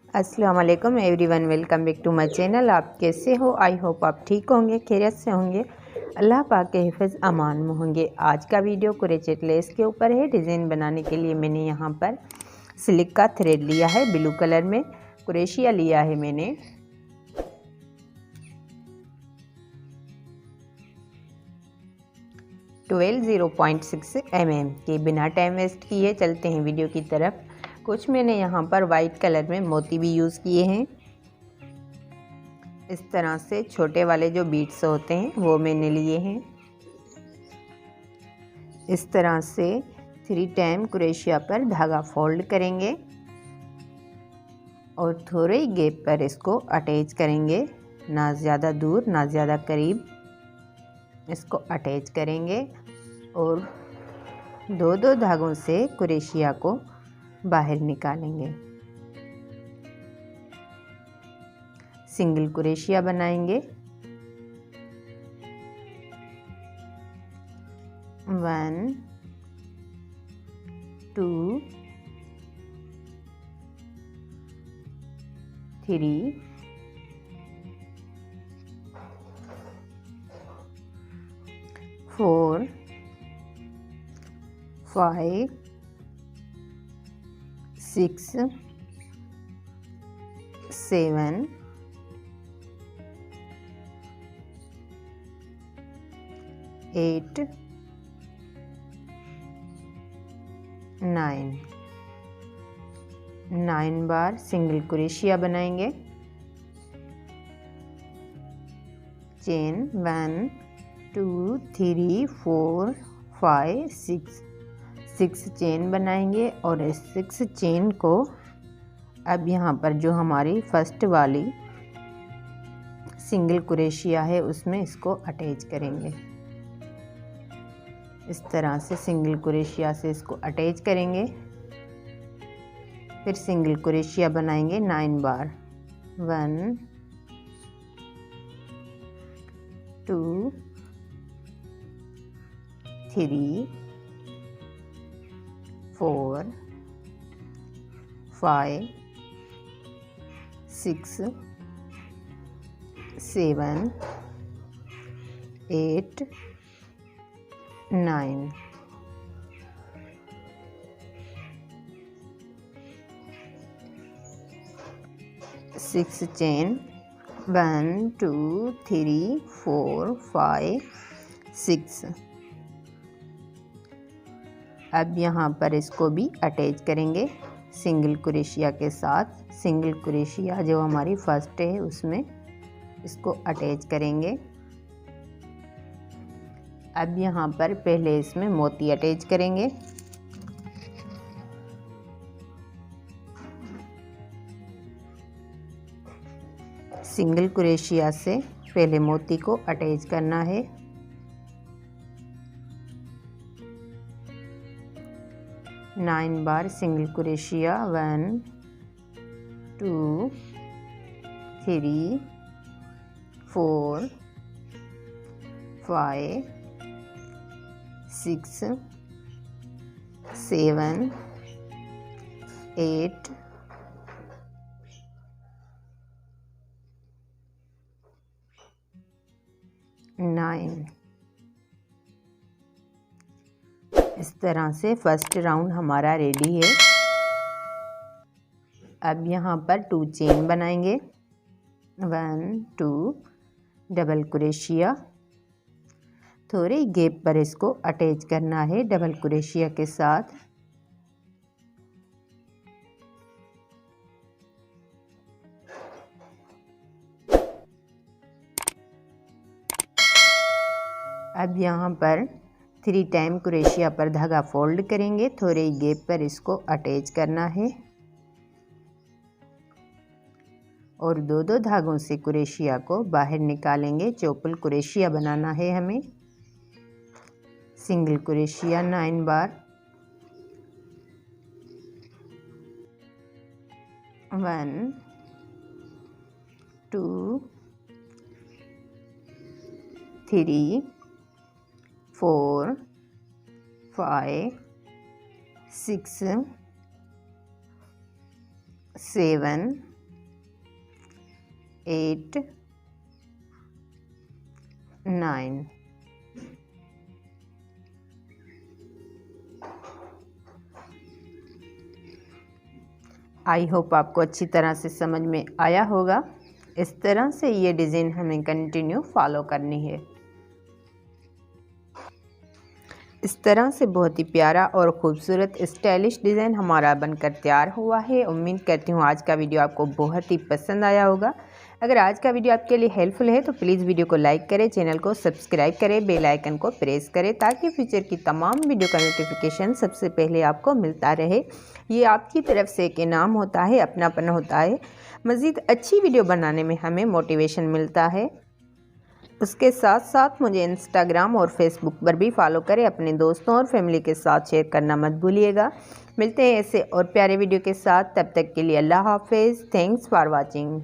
अस्सलाम वालेकुम everyone, welcome back to my channel. आप कैसे हो? आई होप आप ठीक होंगे, खैरियत से होंगे। अल्लाह पाक के हिफ़्ज़ अमान में होंगे। आज का वीडियो क्रोचेट लेस के ऊपर है। डिज़ाइन बनाने के लिए मैंने यहाँ पर सिल्क का थ्रेड लिया है, ब्लू कलर में क्रोशिया लिया है मैंने। ट्वेल्व 0.6 mm के। बिना टाइम वेस्ट किए चलते हैं वीडियो की तरफ। कुछ मैंने यहाँ पर वाइट कलर में मोती भी यूज़ किए हैं। इस तरह से छोटे वाले जो बीट्स होते हैं वो मैंने लिए हैं। इस तरह से 3 टाइम क्रोशिया पर धागा फोल्ड करेंगे और थोड़े ही गैप पर इसको अटैच करेंगे, ना ज़्यादा दूर ना ज़्यादा करीब। इसको अटैच करेंगे और दो धागों से क्रोशिया को बाहर निकालेंगे। सिंगल क्रोशिया बनाएंगे। 1 2 3 4 5 6 7 8 9 बार सिंगल क्रोशिया बनाएंगे। चेन 1 2 3 4 5 6 चेन बनाएंगे और इस 6 चेन को अब यहाँ पर जो हमारी फर्स्ट वाली सिंगल क्रोशिया है उसमें इसको अटैच करेंगे। इस तरह से सिंगल क्रोशिया से इसको अटैच करेंगे। फिर सिंगल क्रोशिया बनाएंगे 9 बार। 1 2 3 4 5 6 7 8 9 6 चेन 1 2 3 4 5 6। अब यहाँ पर इसको भी अटैच करेंगे सिंगल क्रोशिया के साथ। सिंगल क्रोशिया जो हमारी फर्स्ट है उसमें इसको अटैच करेंगे। अब यहाँ पर पहले इसमें मोती अटैच करेंगे। सिंगल क्रोशिया से पहले मोती को अटैच करना है। नाइन बार सिंगल क्रोशिया 1 2 3 4 5 6 7 8 9। इस तरह से फर्स्ट राउंड हमारा रेडी है। अब यहाँ पर 2 चेन बनाएंगे। 1 2 डबल क्रोशिया, थोड़े गैप पर इसको अटैच करना है डबल क्रोशिया के साथ। अब यहाँ पर 3 टाइम क्रोशिया पर धागा फोल्ड करेंगे, थोड़े गैप पर इसको अटैच करना है और दो धागों से क्रोशिया को बाहर निकालेंगे। चौपल क्रोशिया बनाना है हमें। Single crochet 9 bar. 1 2 3 4 5 6 7 8 9। I hope आपको अच्छी तरह से समझ में आया होगा। इस तरह से ये डिज़ाइन हमें कंटिन्यू फॉलो करनी है। इस तरह से बहुत ही प्यारा और ख़ूबसूरत स्टाइलिश डिज़ाइन हमारा बनकर तैयार हुआ है। उम्मीद करती हूँ आज का वीडियो आपको बहुत ही पसंद आया होगा। अगर आज का वीडियो आपके लिए हेल्पफुल है तो प्लीज़ वीडियो को लाइक करें, चैनल को सब्सक्राइब करें, बेल आइकन को प्रेस करें ताकि फ्यूचर की तमाम वीडियो का नोटिफिकेशन सबसे पहले आपको मिलता रहे। ये आपकी तरफ से एक इनाम होता है, अपनापन होता है। मज़ीद अच्छी वीडियो बनाने में हमें मोटिवेशन मिलता है। उसके साथ साथ मुझे इंस्टाग्राम और फेसबुक पर भी फॉलो करें। अपने दोस्तों और फैमिली के साथ शेयर करना मत भूलिएगा। मिलते हैं ऐसे और प्यारे वीडियो के साथ, तब तक के लिए अल्लाह हाफिज़। Thanks for watching.